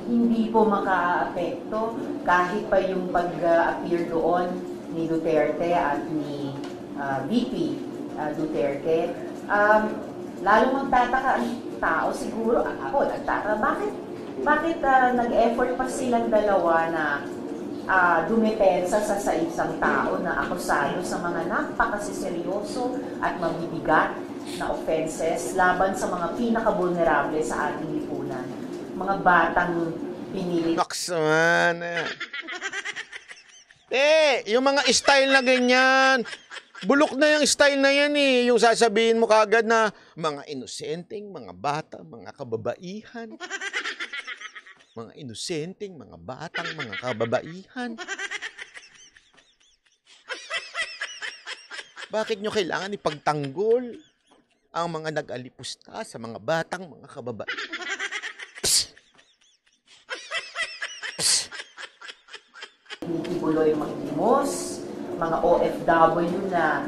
hindi po makaapekto kahit pa yung pag-appear doon ni Duterte at ni VP Duterte. Lalo magtataka ang tao siguro, ako nagtataka, bakit nag-effort pa silang dalawa na dumepensa sa isang tao na akusado sa mga napakasiseryoso at mabibigat na offenses laban sa mga pinaka-vulnerable sa ating lipunan. Mga batang pinili. Naks man. Yung mga style na ganyan, bulok na yung style na yan eh. Yung sasabihin mo kagad na mga inosenteng, mga bata, mga kababaihan. Mga inosenteng, mga batang, mga kababaihan. Bakit nyo kailangan ipagtanggol ang mga nag-alipusta sa mga batang, mga kababaihan? Kibuloy Magdimos, mga OFW na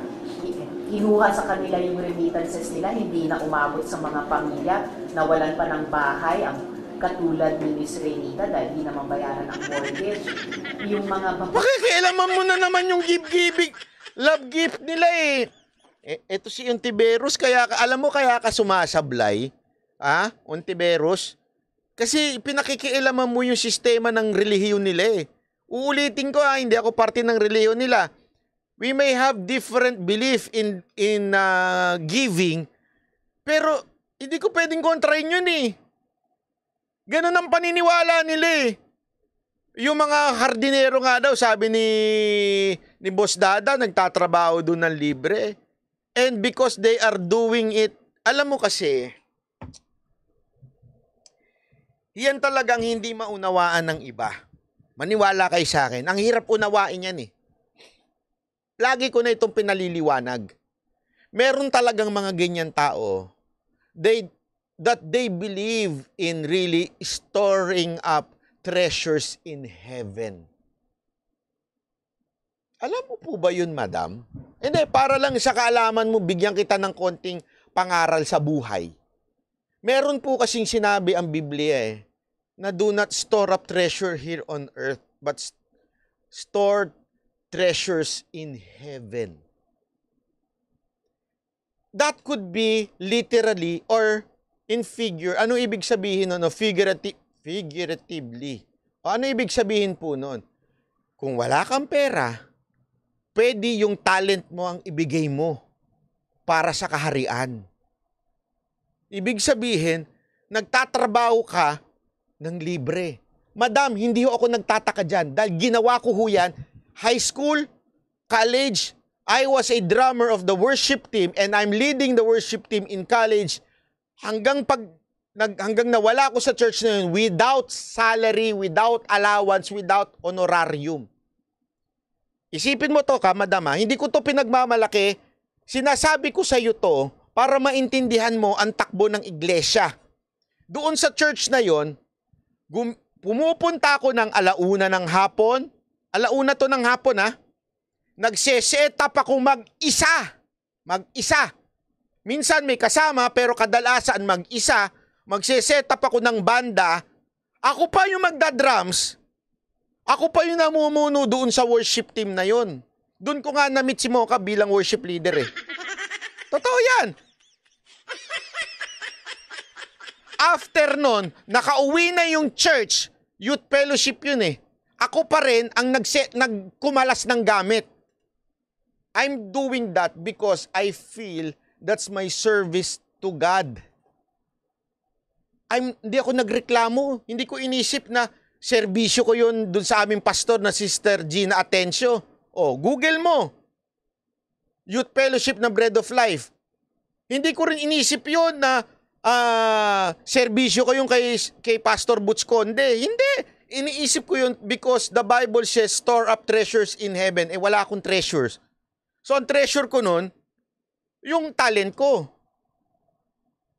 kinuha sa kanila yung remittances nila, hindi na umabot sa mga pamilya na walan pa ng bahay, ang katulad ni Miss Renita dahil di naman bayaran ang mortgage. Yung mga Pakikialaman mo na naman yung gift-giving, love gift nila eh. Eto si Ontiveros, alam mo kaya ka sumasablay? Ontiveros? Kasi pinakikialaman mo yung sistema ng relihiyon nila eh. Uulitin ko hindi ako parte ng relihiyon nila. We may have different belief in giving, pero hindi ko pwedeng kontrahin yun eh. Ganun ang paniniwala nila eh. Yung mga hardinero nga daw, sabi ni Boss Dada, nagtatrabaho doon ng libre. And because they are doing it, alam mo kasi, yan talagang hindi maunawaan ng iba. Maniwala kayo sa akin. Ang hirap unawain yan eh. Lagi ko na itong pinaliliwanag. Meron talagang mga ganyan tao that they believe in really storing up treasures in heaven. Alam mo po ba yun, madam? Hindi, para lang sa kaalaman mo, bigyan kita ng konting pangaral sa buhay. Meron po kasing sinabi ang Biblia na do not store up treasure here on earth, but store treasures in heaven. That could be literally or in figure. Ano ibig sabihin nun? Figuratively. Ano ibig sabihin po nun? Kung wala kang pera, pwede yung talent mo ang ibigay mo para sa kaharian. Ibig sabihin, nagtatrabaho ka ng libre. Madam, hindi ako nagtataka dyan dahil ginawa ko yan. High school, college, I was a drummer of the worship team and I'm leading the worship team in college hanggang nawala ako sa church na yun without salary, without allowance, without honorarium. Isipin mo to ka, madam, hindi ko to pinagmamalaki. Sinasabi ko sa iyo to para maintindihan mo ang takbo ng iglesia. Doon sa church na yon, pumupunta ako ng alauna ng hapon. Alauna to ng hapon Nagse-set up ako mag-isa. Mag-isa. Minsan may kasama pero kadalasan mag-isa. Magse-set up ako ng banda. Ako pa yung magda-drums. Ako pa yung namumuno doon sa worship team na yon. Doon ko nga na-meet si Mocha bilang worship leader eh. Totoo yan. After nun, nakauwi na yung church, youth fellowship yun eh. Ako pa rin ang nagkumalas ng gamit. I'm doing that because I feel that's my service to God. Hindi ako nagreklamo. Hindi ko inisip na serbisyo ko yun dun sa aming pastor na Sister Gina Atencio. Google mo. Youth Fellowship na Bread of Life. Hindi ko rin inisip yun na serbisyo ko yung kay Pastor Butch Conde. Hindi. Iniisip ko yun because the Bible says store up treasures in heaven. Wala akong treasures. So ang treasure ko nun, yung talent ko.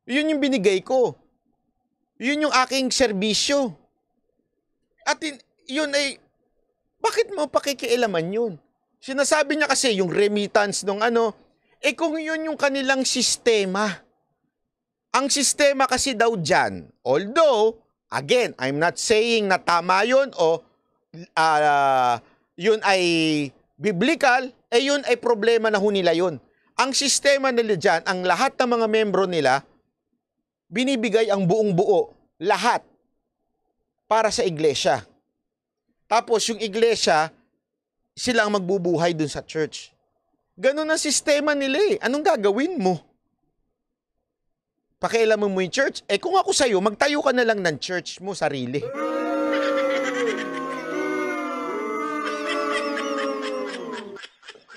Yun yung binigay ko. Yun yung aking serbisyo. At yun ay, bakit mo pakikialaman yun? Sinasabi niya kasi yung remittance nung kung yun yung kanilang sistema. Ang sistema kasi daw dyan, although Again, I'm not saying na tama yun o yun ay biblical, yun ay problema na ho nila yun. Ang sistema nila dyan, ang lahat ng mga membro nila, binibigay ang buong buo, lahat, para sa iglesia. Tapos yung iglesia, sila ang magbubuhay dun sa church. Ganun ang sistema nila eh. Anong gagawin mo? Pakialaman mo yung church? Kung ako sa'yo, magtayo ka na lang ng church mo, sarili.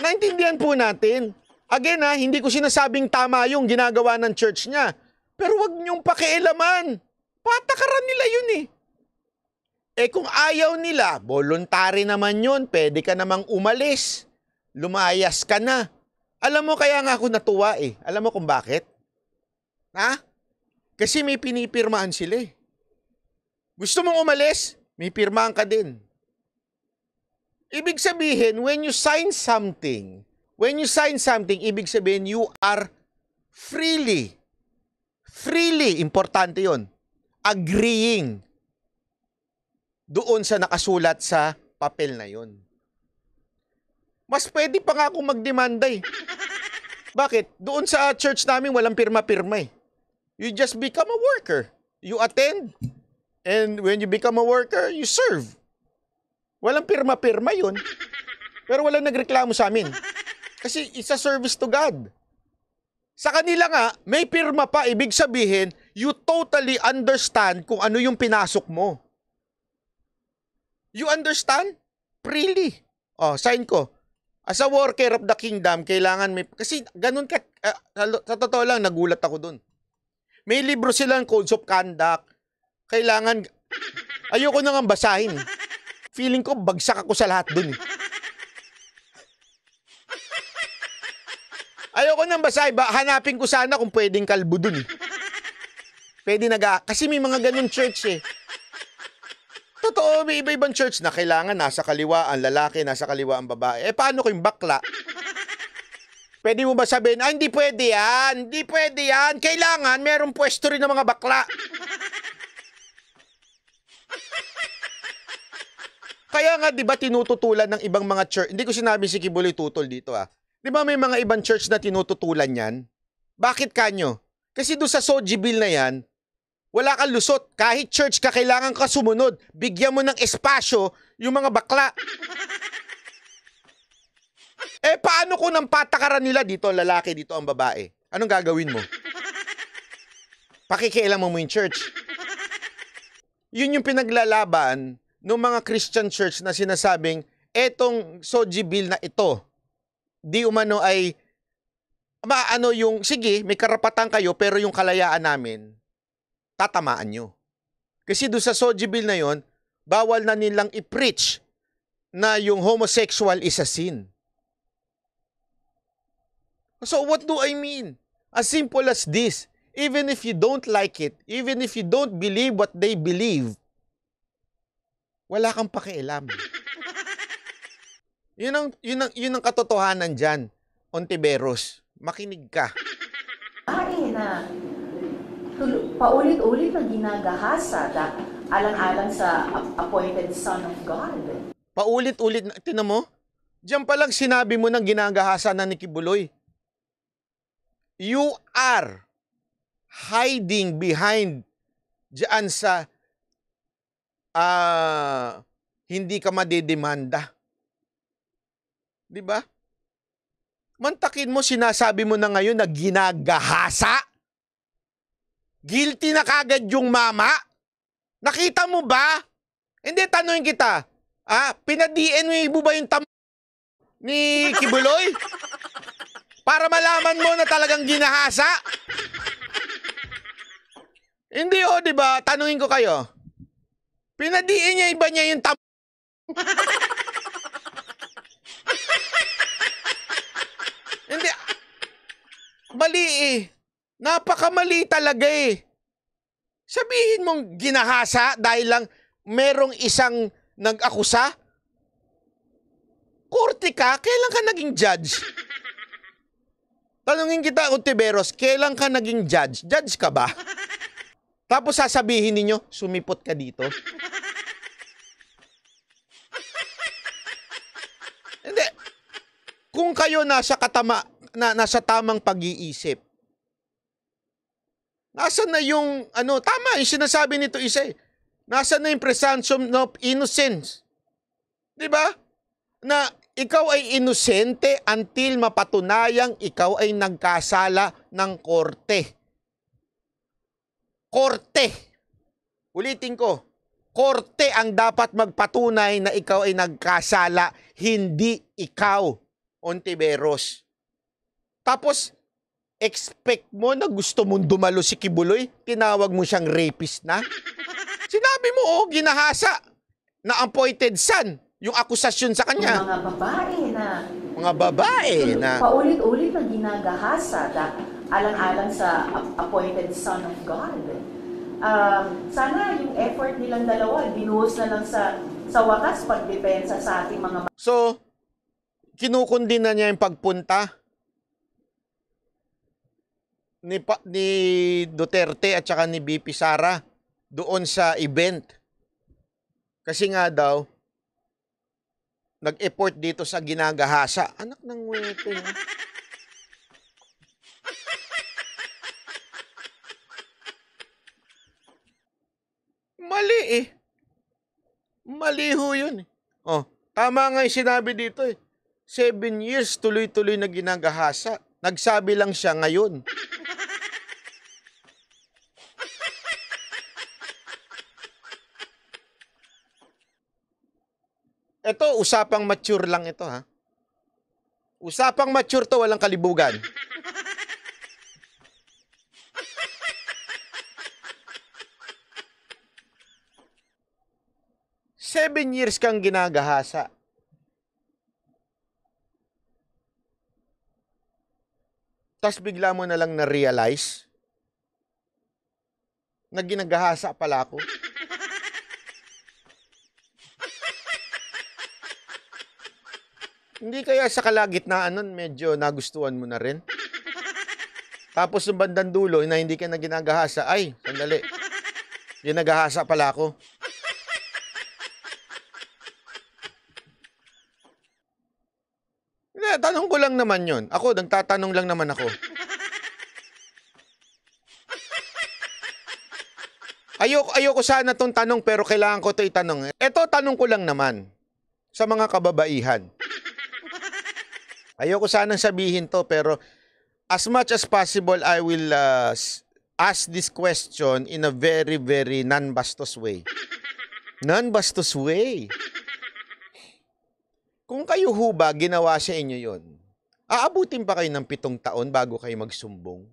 Naintindihan po natin. Again hindi ko sinasabing tama yung ginagawa ng church niya. Pero wag niyong pakialaman. Patakaran nila yun eh. Kung ayaw nila, voluntary naman yun. Pwede ka namang umalis. Lumayas ka na. Alam mo, kaya nga ako natuwa eh. Alam mo kung bakit? Kasi may pinipirmahan sila eh. Gusto mong umalis? May pirmahan ka din. Ibig sabihin, when you sign something, ibig sabihin you are freely, importante yon, agreeing doon sa nakasulat sa papel na yon. Mas pwede pa nga akong magdemanda eh. Bakit? Doon sa church namin walang pirma-pirma eh. You just become a worker. You attend. And when you become a worker, you serve. Walang pirma-pirma yun. Pero walang nagreklamo sa amin. Kasi it's a service to God. Sa kanila nga, may pirma pa. Ibig sabihin, you totally understand kung ano yung pinasok mo. You understand? Freely. Sign ko. As a worker of the kingdom, kailangan may... Kasi ganun ka... sa totoo lang, nagulat ako dun. May libro silang Codes of Conduct. Kailangan... Ayoko na nga basahin. Feeling ko, bagsak ako sa lahat dun. Ayoko nang basahin. Hanapin ko sana kung pwedeng kalbo dun. Pwede kasi may mga ganun church eh. Totoo, may iba-ibang church na kailangan nasa kaliwa ang lalaki, nasa kaliwa ang babae. Paano kung bakla? Pwede mo ba sabihin, hindi pwede yan, hindi pwede yan. Kailangan, merong pwesto rin ng mga bakla. Kaya nga, di ba, tinututulan ng ibang mga church. Hindi ko sinabi si Kibuloy tutol dito Di ba may mga ibang church na tinututulan yan? Bakit kanyo? Kasi doon sa Soji Bill na yan, wala kang lusot. Kahit church ka, kailangan ka sumunod. Bigyan mo ng espasyo yung mga bakla. Paano kung nang patakaran nila dito ang lalaki, dito ang babae? Anong gagawin mo? Pakikialaman mo yung church. Yun yung pinaglalaban ng mga Christian church na sinasabing, etong Soji Bill na ito, di umano ay, sige, may karapatan kayo, pero yung kalayaan namin, tatamaan nyo. Kasi doon sa Soji Bill na yon, bawal na nilang i-preach na yung homosexual is a sin. So what do I mean? As simple as this. Even if you don't like it, even if you don't believe what they believe, wala kang pakialam. Yun ang katotohanan dyan, Ontiveros. Makinig ka. Na paulit-ulit na ginagahasa alang-alang sa appointed Son of God. Paulit-ulit na, tinan mo? Diyan pa lang sinabi mo ng ginagahasa na ni Kibuloy. You are hiding behind diyan sa hindi ka madedemanda. Di ba? Mantakin mo, sinasabi mo na ngayon na ginagahasa? Guilty na kagad yung mama? Nakita mo ba? Hindi, tanungin kita. Pinad-DNA mo ba yung ni Kibuloy? Para malaman mo na talagang ginahasa? Hindi di ba? Tanungin ko kayo. Pinad-DNA ba niya yung Hindi. Mali eh. Napakamali talaga eh. Sabihin mong ginahasa dahil lang merong isang nag-akusa? Korte ka? Kailan ka naging judge? Tanungin kita, Ontiveros, kailan ka naging judge? Judge ka ba? Tapos sasabihin ninyo, sumipot ka dito. Hindi. Kung kayo nasa tamang pag-iisip, nasaan na yung, tama, yung sinasabi nito isa eh. Nasaan na yung presumption of innocence? Diba? Na ikaw ay inosente until mapatunayang ikaw ay nagkasala ng korte. Korte. Ulitin ko. Korte ang dapat magpatunay na ikaw ay nagkasala, hindi ikaw, Ontiveros. Tapos, expect mo na gusto mong dumalo si Kibuloy? Tinawag mo siyang rapist na? Sinabi mo, ginahasa na appointed son, yung akusasyon sa kanya. Yung mga babae na paulit-ulit na ginagahasa alang-alang sa appointed son of God. Sana yung effort nilang dalawa, binuhos na lang sa wakas pagdepensa sa ating mga... So, kinukundi na niya yung pagpunta ni Duterte at saka ni BP Sara doon sa event. Kasi nga daw, nag-effort dito sa ginagahasa. Anak ng wete. Mali eh. Mali ho yun. Oh, tama nga yung sinabi dito eh. 7 years tuloy-tuloy na ginagahasa. Nagsabi lang siya ngayon. Ito, usapang mature lang ito ha. Usapang mature to, walang kalibugan. Seven years kang ginagahasa. Tapos bigla mo na lang na-realize na ginagahasa pala ako. Hindi kaya sa kalagitnaan nun, medyo nagustuhan mo na rin? Tapos yung bandang dulo na hindi ka na ginagahasa, ay, sandali, ginagahasa pala ako. Hindi, tanong ko lang naman yun. Ako, nagtatanong lang naman ako. Ayoko sana tong tanong pero kailangan ko to itanong. Ito, tanong ko lang naman sa mga kababaihan. Ayoko sanang sabihin to pero as much as possible, I will ask this question in a very, very non-bastos way. Non-bastos way. Kung kayo ho ba ginawa sa inyo yon, aabutin pa kayo ng 7 taon bago kayo magsumbong?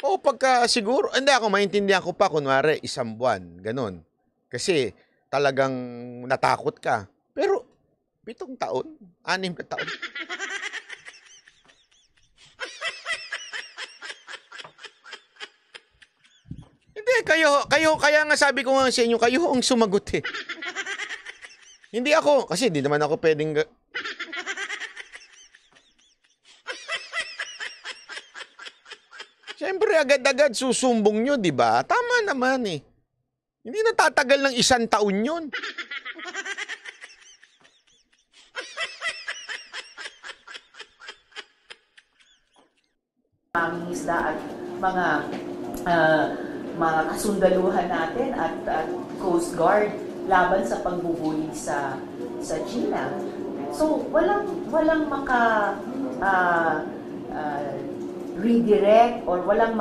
O pagka siguro, hindi ako maintindihan ko pa, kunwari, 1 buwan, ganun. Kasi talagang natakot ka. Pero 7 taon, 6 na taon. Hindi, kayo, kaya nga sabi ko nga sa inyo, kayo ang sumagot eh. Hindi ako, kasi di naman ako pwedeng... Siyempre, agad-agad susumbong nyo, di ba? Tama naman eh. Hindi natatagal ng 1 taon yun. Mangingisda at mga kasundaluhan natin at Coast Guard laban sa pagbubuli sa China. So walang redirect or walang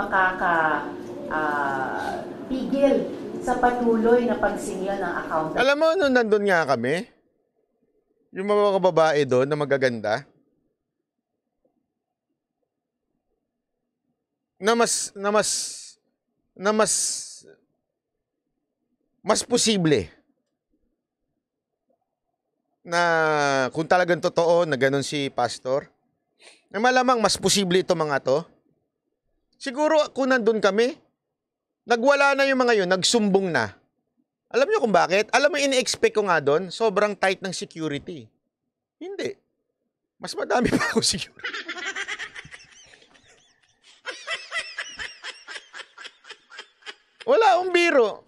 pigil sa patuloy na pagsingil ng account. Alam mo, nung nandun nga kami, yung mga babae doon na magaganda, na mas posible na kung talagang totoo na ganun si Pastor, na malamang mas posible ito mga to. Siguro kung nandun kami, nagwala na yung mga yun, nagsumbong na. Alam niyo kung bakit? Alam mo, ini-expect ko nga doon, sobrang tight ng security. Hindi. Mas madami pa ako security. Wala akong biro.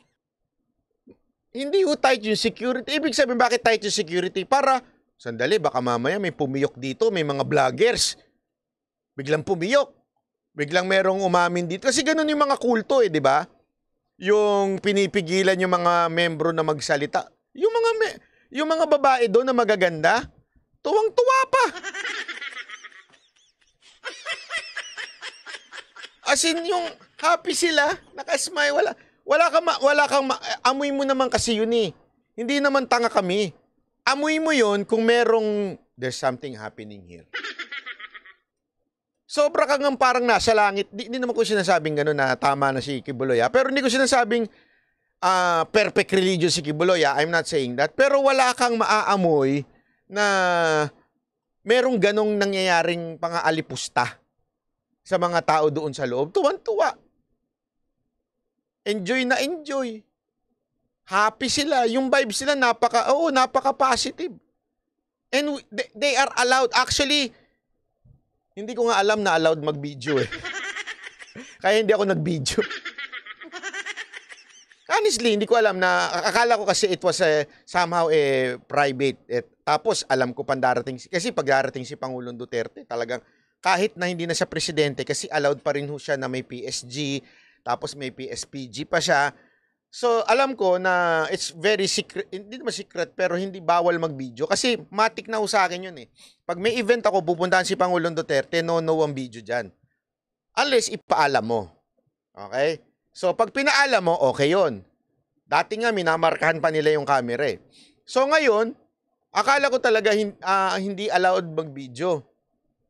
Hindi ho tight yung security. Ibig sabihin, bakit tight yung security? Para, sandali, baka mamaya may pumiyok dito, may mga vloggers. Biglang pumiyok. Biglang merong umamin dito. Kasi ganun yung mga kulto di ba? Yung pinipigilan yung mga membro na magsalita. Yung mga babae doon na magaganda, tuwang-tuwa pa. As in, yung happy sila, nakasmile, amoy mo naman kasi yun eh. Hindi naman tanga kami. Amoy mo yun kung merong, there's something happening here. Sobra kang parang nasa langit. Hindi naman ko sinasabing gano'n na tama na si Kibuloy. Pero hindi ko sinasabing perfect religion si Kibuloy. I'm not saying that. Pero wala kang maaamoy na merong ganong nangyayaring pang-aalipusta sa mga tao doon sa loob. Tuwan-tuwa. Enjoy na enjoy. Happy sila. Yung vibes sila napaka-positive. And they are allowed. Actually, hindi ko nga alam na allowed mag-video eh. Kaya hindi ako nag-video. Honestly, hindi ko alam na, akala ko kasi it was somehow private. Tapos alam ko pandarating, kasi pag darating si Pangulong Duterte, talagang kahit na hindi na siya presidente, kasi allowed pa rin ho siya na may PSG, tapos may PSPG pa siya. So, alam ko na it's very secret, hindi naman secret, pero hindi bawal mag-video. Kasi matik na ho sa akin yun eh. Pag may event ako, pupuntahan si Pangulong Duterte, no ang video dyan. Unless ipaalam mo. Okay? So, pag pinaalam mo, okay yun. Dati nga, minamarkahan pa nila yung camera eh. So, ngayon, akala ko talaga hindi allowed mag-video.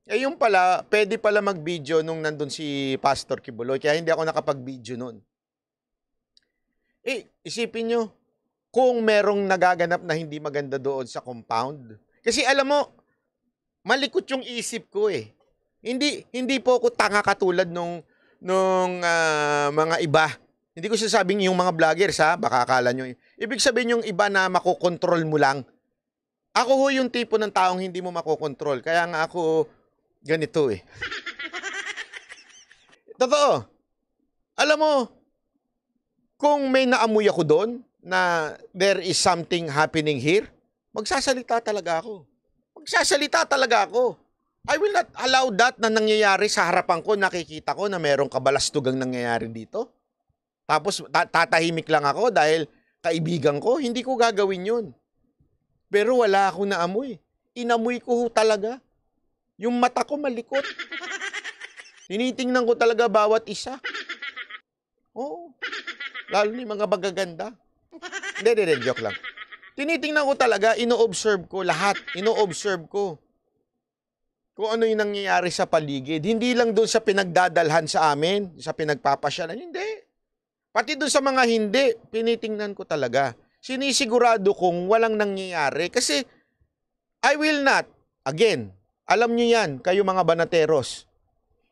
Eh, yung pala, pwede pala mag-video nung nandun si Pastor Kibuloy. Kaya hindi ako nakapag-video nun. Eh, isipin nyo, kung merong nagaganap na hindi maganda doon sa compound. Kasi alam mo, malikot yung isip ko eh. Hindi po ako tanga katulad nung mga iba. Hindi ko sasabing yung mga vloggers baka akala nyo. Ibig sabihin yung iba na makokontrol mo lang. Ako ho yung tipo ng taong hindi mo makokontrol. Kaya nga ako ganito eh. Totoo. Alam mo, kung may naamoy ako doon na there is something happening here, magsasalita talaga ako. Magsasalita talaga ako. I will not allow that na nangyayari sa harapan ko, nakikita ko na merong kabalastugang nangyayari dito. Tapos tatahimik lang ako dahil kaibigan ko, hindi ko gagawin yun. Pero wala akong naamoy. Inamoy ko talaga. Yung mata ko malikot. Tinitingnan ko talaga bawat isa. Oo. Lalo ni mga bagaganda. Hindi, joke lang. Tinitingnan ko talaga, ino-observe ko lahat. Ino-observe ko kung ano yung nangyayari sa paligid. Hindi lang doon sa pinagdadalhan sa amin, sa pinagpapasyalan. Hindi. Pati doon sa mga hindi, pinitingnan ko talaga. Sinisigurado kong walang nangyayari. Kasi, I will not, again, alam nyo yan, kayo mga banateros,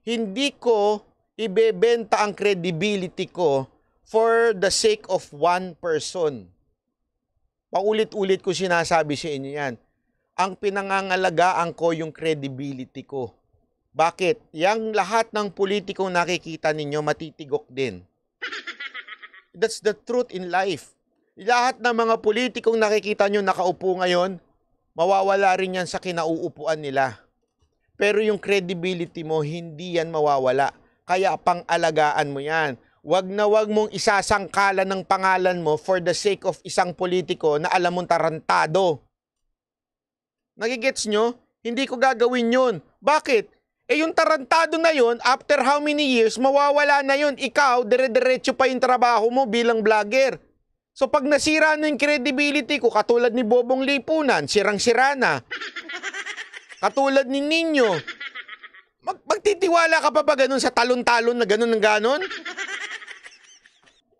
hindi ko ibebenta ang credibility ko for the sake of one person. Paulit-ulit ko sinasabi sa inyo yan. Ang pinangangalagaan ko yung credibility ko. Bakit? Yang lahat ng politikong nakikita ninyo matitigok din. That's the truth in life. Lahat ng mga politikong nakikita nyo nakaupo ngayon, mawawala rin yan sa kinauupuan nila. Pero yung credibility mo, hindi yan mawawala. Kaya pang-alagaan mo yan. Wag na wag mong isasangkalan ng pangalan mo for the sake of isang politiko na alam mong tarantado. Nagigets nyo? Hindi ko gagawin yun. Bakit? Eh yung tarantado na yun, after how many years, mawawala na yun. Ikaw, dire-diretso pa yung trabaho mo bilang vlogger. So pag nasira na yung credibility ko, katulad ni Bobong Lipunan, sirang-sira na. Katulad ni Nino, magtitiwala ka pa ganun sa talon-talon na ganun ng ganon?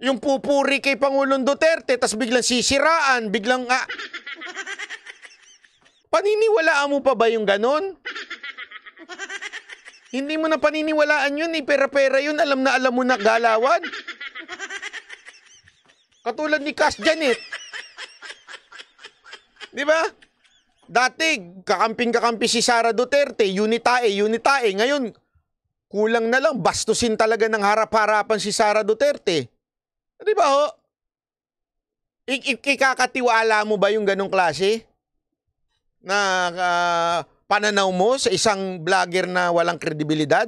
Yung pupuri kay Pangulong Duterte, tas biglang sisiraan, biglang paniniwalaan mo pa ba yung ganon? Hindi mo na paniniwalaan yun, pera-pera yun, alam na alam mo na galawan. Katulad ni Cass Janet. Di ba? Dati, kakamping-kakampi si Sara Duterte, unitae. Ngayon, kulang na lang, bastusin talaga ng harap-harapan si Sara Duterte. Di ba ho? Ikakatiwala mo ba yung ganong klase? Na pananaw mo sa isang vlogger na walang kredibilidad?